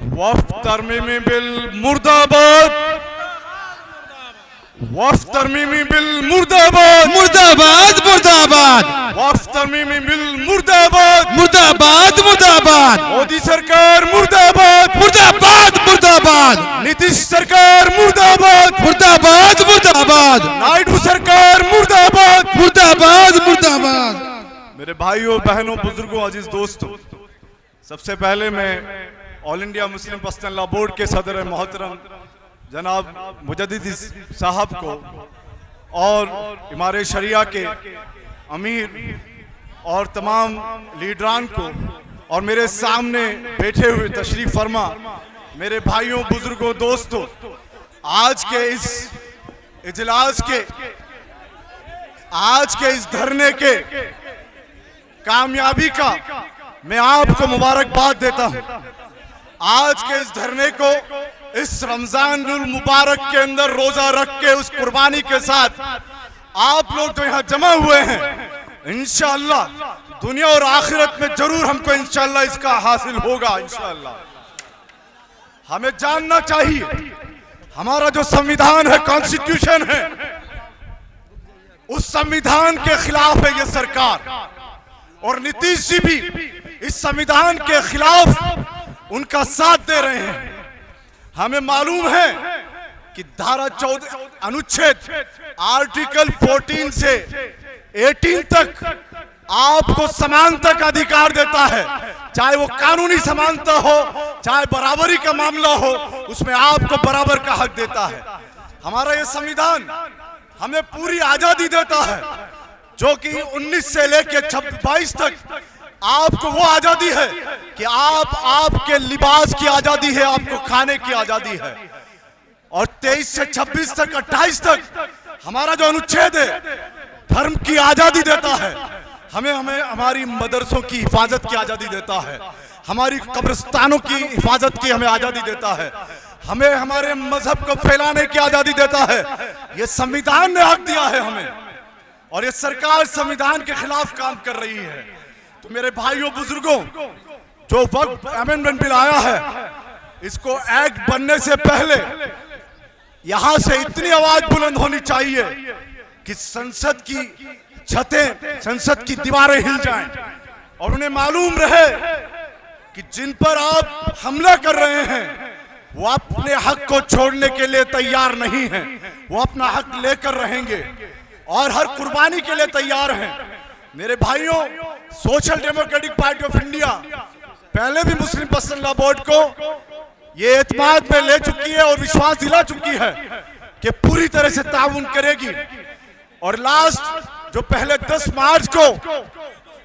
वफ़्द तरमीमी bill मुर्दाबाद, वफ़्द तरमीमी bill मुर्दाबाद, मुर्दाबाद मुर्दाबाद, वफ़्द तरमीमी बिल मुर्दाबाद, मुर्दाबाद मुर्दाबाद, मोदी सरकार मुर्दाबाद, मुर्दाबाद मुर्दाबाद, नीतीश सरकार मुर्दाबाद, मुर्दाबाद मुर्दाबाद, नायडू सरकार मुर्दाबाद, मुर्दाबाद मुर्दाबाद। मेरे भाइयों बहनों बुजुर्गों अजीज दोस्तों, सबसे पहले मैं all India Muslim personal law board के सदर मोहतरम जनाब मुजद्दिदी साहब को और इमारे शरिया के अमीर और तमाम लीडरान को और मेरे सामने बैठे हुए तशरीफ फरमा मेरे भाइयों बुजुर्गों दोस्तों, आज के इस इजलास के, आज के इस धरने के कामयाबी का मैं आपको मुबारकबाद देता हूं। आज के इस धरने को इस रमजानुल मुबारक के अंदर रोजा रख के उस कुर्बानी के साथ आप लोग जो यहाँ जमा हुए हैं, इंशाअल्लाह दुनिया और आखिरत में जरूर हमको इंशाअल्लाह इसका हासिल होगा। इंशाअल्लाह हमें जानना चाहिए हमारा जो संविधान है, कॉन्स्टिट्यूशन है, उस संविधान के खिलाफ है ये सरकार और नीतीश जी भी इस संविधान के खिलाफ उनका साथ दे रहे हैं। हमें मालूम है कि धारा 14 अनुच्छेद आर्टिकल 14 से 18 तक आपको समानता का अधिकार देता है, चाहे वो कानूनी समानता हो, चाहे बराबरी का मामला हो, उसमें आपको बराबर का हक देता है। हमारा ये संविधान हमें पूरी आजादी देता है, जो कि 19 से लेकर 22 तक आपको वो आजादी है कि आपके लिबास की आजादी है, आपको खाने की आजादी है। और 23 से 26 तक 28 तक हमारा जो अनुच्छेद है धर्म की आजादी देता है, हमें हमारी मदरसों की हिफाजत की आजादी देता है, हमारी कब्रिस्तानों की हिफाजत की हमें आजादी देता है, हमें हमारे मजहब को फैलाने की आजादी देता है। ये संविधान ने हक दिया है हमें, और ये सरकार संविधान के खिलाफ काम कर रही है। तो मेरे भाइयों बुजुर्गों, जो वक्त अमेंडमेंट बिल आया है, इसको एक्ट बनने से पहले यहां से इतनी आवाज बुलंद होनी चाहिए कि संसद की छतें, संसद की दीवारें हिल जाएं और उन्हें मालूम रहे कि जिन पर आप हमला कर रहे हैं वो अपने हक को छोड़ने के लिए तैयार नहीं हैं, वो अपना हक लेकर रहेंगे और हर कुर्बानी के लिए तैयार हैं। मेरे भाइयों, social democratic party of India पहले भी मुस्लिम पर्सनल लॉ बोर्ड को ये एतमाद में ले चुकी है और विश्वास दिला चुकी है कि पूरी तरह से ताउन करेगी। और लास्ट जो पहले 10 मार्च को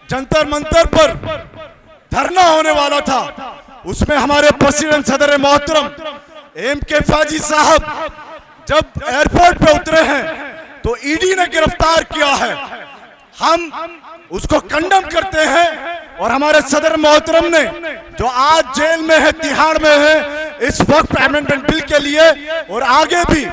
जंतर मंतर पर धरना होने वाला था, उसमें हमारे प्रेसिडेंट सदर मोहतरम MK फाजी साहब जब एयरपोर्ट पे उतरे हैं तो ईडी ने गिरफ्तार किया है। हम उसको कंडम करते हैं और हमारे सदर मोहतरम ने जो आज जेल में है, तिहाड़ में है, इस वक्त अमेंडमेंट बिल के लिए और आगे भी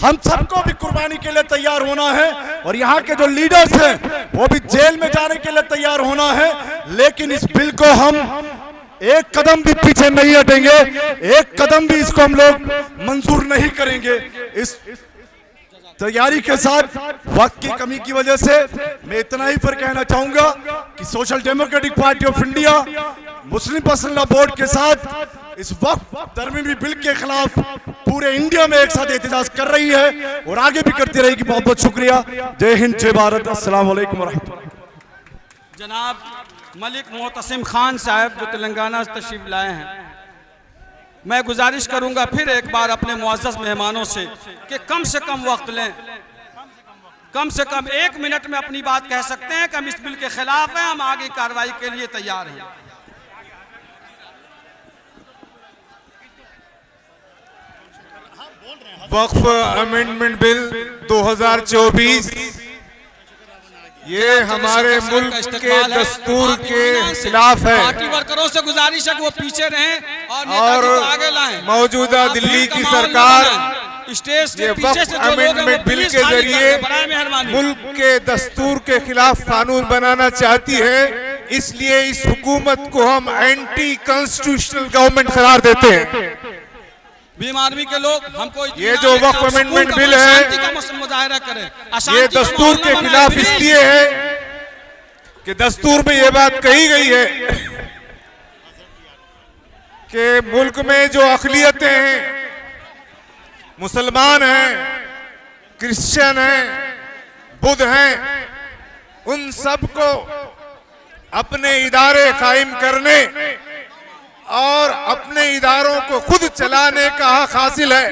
हम सबको भी कुर्बानी के लिए तैयार होना है और यहाँ के जो लीडर्स हैं वो भी जेल में जाने के लिए तैयार होना है। लेकिन इस बिल को हम एक कदम भी पीछे नहीं हटेंगे, एक कदम भी इसको हम लोग मंजूर नहीं करेंगे। इस तैयारी के साथ वक्त की कमी की वजह से मैं इतना ही पर कहना चाहूंगा कि social democratic party of India Muslim personal law board के साथ इस वक्त तरमीमी बिल के खिलाफ पूरे इंडिया में एक साथ एहतजाज कर रही है और आगे भी करती रहेगी। बहुत बहुत शुक्रिया। जय हिंद, जय भारत, अस्सलाम वालेकुम रहमतुल्लाह। जनाब मलिक मोहतसिम खान साहब जो तेलंगाना से तशरीफ लाए हैं, मैं गुजारिश करूंगा फिर एक बार अपने मुअज़्ज़ज़ मेहमानों से कि कम से कम वक्त लें, कम से कम 1 मिनट में अपनी बात कह सकते हैं कि हम इस बिल के खिलाफ हैं, हम आगे कार्रवाई के लिए तैयार हैं। वक्फ अमेंडमेंट बिल 2024 ये हमारे मुल्क के दस्तूर के खिलाफ है। पार्टी वर्करों से गुजारिश है कि वो पीछे रहें और आगे लाएं। मौजूदा दिल्ली की सरकार स्टेज ये के पीछे वक्फ से जो लोग हैं वो अमेंडमेंट बिल प्लीज के खाली कर जरिए दें, बराए मेहरबानी। मुल्क के दस्तूर के खिलाफ कानून बनाना चाहती है। इसलिए इस हुकूमत को हम एंटी कॉन्स्टिट्यूशनल गवर्नमेंट करार देते हैं। भीम आर्मी के लोग हमको ये जो वक्फ अमेंडमेंट बिल है मुजाहरा करें, ये दस्तूर के खिलाफ इसलिए है कि दस्तूर में ये बात कही गई है कि मुल्क में जो अक़लियतें हैं, मुसलमान हैं, क्रिश्चियन हैं, बुद्ध हैं, उन सबको अपने इदारे कायम करने और अपने इदारों को खुद चलाने का हक हासिल है।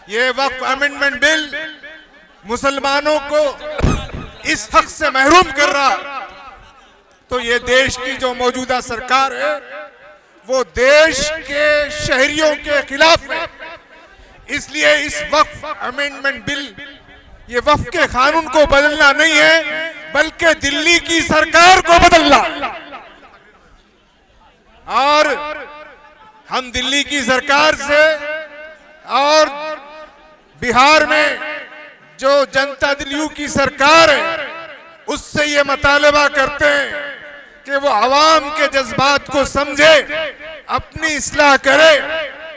ये वक्फ अमेंडमेंट बिल मुसलमानों को इस हक से महरूम कर रहा, तो ये देश की जो मौजूदा सरकार है वो देश के शहरियों के खिलाफ है। इसलिए इस वक्फ अमेंडमेंट बिल, ये वक्फ के कानून को बदलना नहीं है, बल्कि दिल्ली की सरकार को बदलना। और हम दिल्ली की सरकार से और बिहार में जो जनता दल यू की सरकार है उससे ये मुतालबा करते हैं कि वो आवाम के जज्बात को समझे, अपनी इस्लाह करे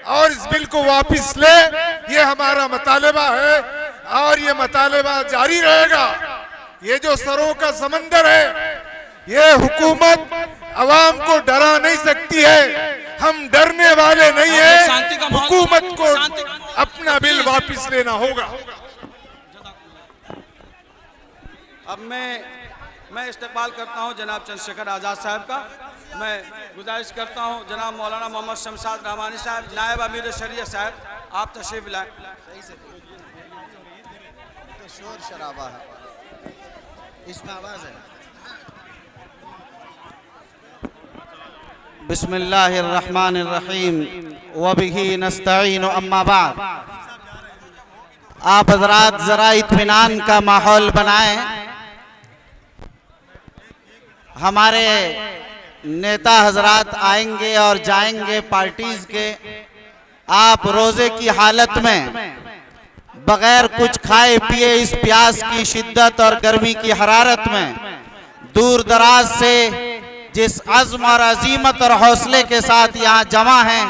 और इस बिल को वापस ले। ये हमारा मुतालबा है और ये मुतालबा जारी रहेगा। ये जो सरों का समंदर है, ये हुकूमत अवाम को डरा नहीं सकती है। हम डरने वाले नहीं है। हुकूमत को अपना बिल वापस लेना होगा। अब मैं इस्तेमाल करता हूं जनाब चंद्रशेखर आज़ाद साहब का। मैं गुजारिश करता हूं जनाब मौलाना मोहम्मद शमशाद रहमानी साहब, नायब अमीर शरीयत साहब, आप तशरीफ लाएं। शोर शराबा है, इसमें आवाज़ है। बिस्मिल्लाहिर्रहमानिर्रहीम वबिही नस्तईन अम्मा बाद। आप हजरात ज़रा इत्मीनान का माहौल बनाएं। हमारे नेता हजरात आएंगे और जाएंगे पार्टीज के। आप रोजे की हालत में बगैर कुछ खाए पिए इस प्यास की शिद्दत और गर्मी की हरारत में दूर दराज से जिस अज़्म और अजीमत और हौसले के साथ यहाँ जमा हैं,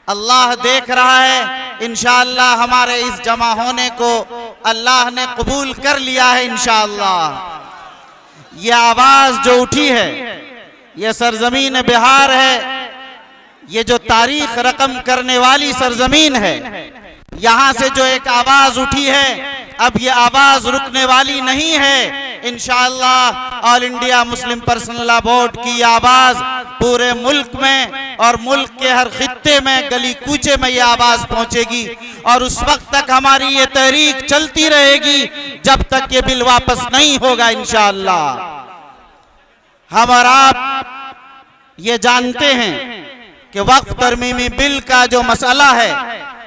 अल्लाह देख रहा है। इंशाअल्लाह हमारे इस जमा होने को अल्लाह ने कबूल कर लिया है इंशाअल्लाह। ये आवाज जो उठी है, ये सरजमीन बिहार है, ये जो तारीख रकम करने वाली सरजमीन है, यहाँ से जो एक आवाज उठी है, अब ये आवाज रुकने वाली नहीं है। इंशाअल्लाह all India Muslim personal law board की आवाज पूरे मुल्क में और मुल्क के हर खित्ते में गली कूचे में ये आवाज पहुंचेगी और उस वक्त तक हमारी ये तहरीक चलती रहेगी जब तक ये बिल वापस नहीं होगा इंशाअल्लाह। हम और आप ये जानते हैं कि वक्फ तरमीमी बिल का जो मसला है,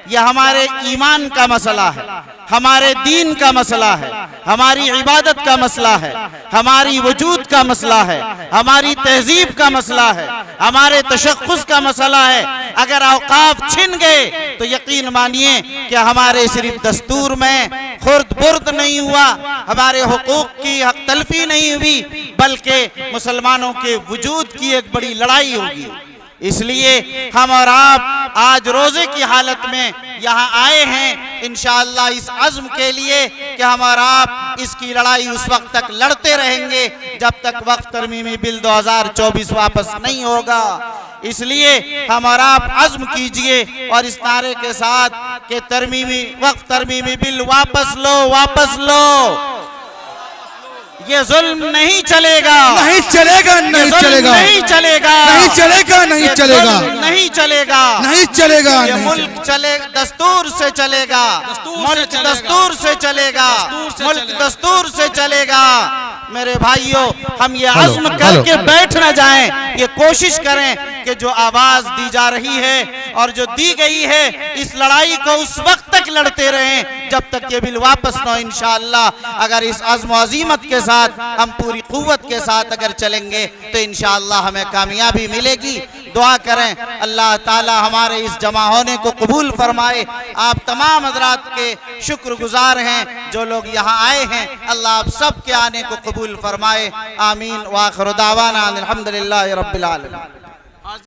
यह हमारे ईमान का मसला है, हमारे दीन का मसला है, हमारी इबादत का मसला है, हमारी वजूद का मसला है, हमारी तहजीब का मसला है, हमारे तशख्खुस का मसला है। अगर औकाफ छिन गए तो यकीन मानिए कि हमारे सिर्फ दस्तूर में खुर्द बुर्द नहीं हुआ, हमारे हुकूक की हक तलफी नहीं हुई, बल्कि मुसलमानों के वजूद की एक बड़ी लड़ाई होगी। इसलिए हम और आप आज रोजे की हालत में यहाँ आए हैं इंशाअल्लाह इस अज़्म के लिए कि हम और आप इसकी लड़ाई उस वक्त तक लड़ते रहेंगे जब तक वक्फ तरमीमी बिल 2024 वापस नहीं होगा। इसलिए हम और आप अज़्म कीजिए और इस नारे के साथ कि वक्फ तरमीमी बिल वापस लो, वापस लो। ये जुल्म नहीं चलेगा, नहीं चलेगा, नहीं चलेगा, नहीं चलेगा, नहीं चलेगा, नहीं चलेगा, नहीं चलेगा, नहीं चलेगा। ये मुल्क चले दस्तूर से चलेगा, मुल्क दस्तूर से चलेगा, मुल्क दस्तूर से चलेगा। मेरे भाइयों, हम ये अज़्म करके बैठ न जाएं, ये कोशिश करें कि जो आवाज दी जा रही है और जो दी गई है, इस लड़ाई को उस वक्त तक लड़ते रहें जब तक ये बिल वापस न हो इंशाअल्लाह। अगर इस अज़्म अज़ीमत के साथ हम पूरी कुव्वत के साथ अगर चलेंगे तो इंशाअल्लाह हमें कामयाबी मिलेगी। दुआ करें। अल्लाह ताला हमारे इस जमा होने को कबूल फरमाए। आप तमाम हजरात के शुक्रगुजार हैं जो लोग यहाँ आए हैं, अल्लाह आप सब के आने को कबूल फरमाए। आमीन। व आखिर दावाना अल्हम्दुलिल्लाहि रब्बिल आलमीन।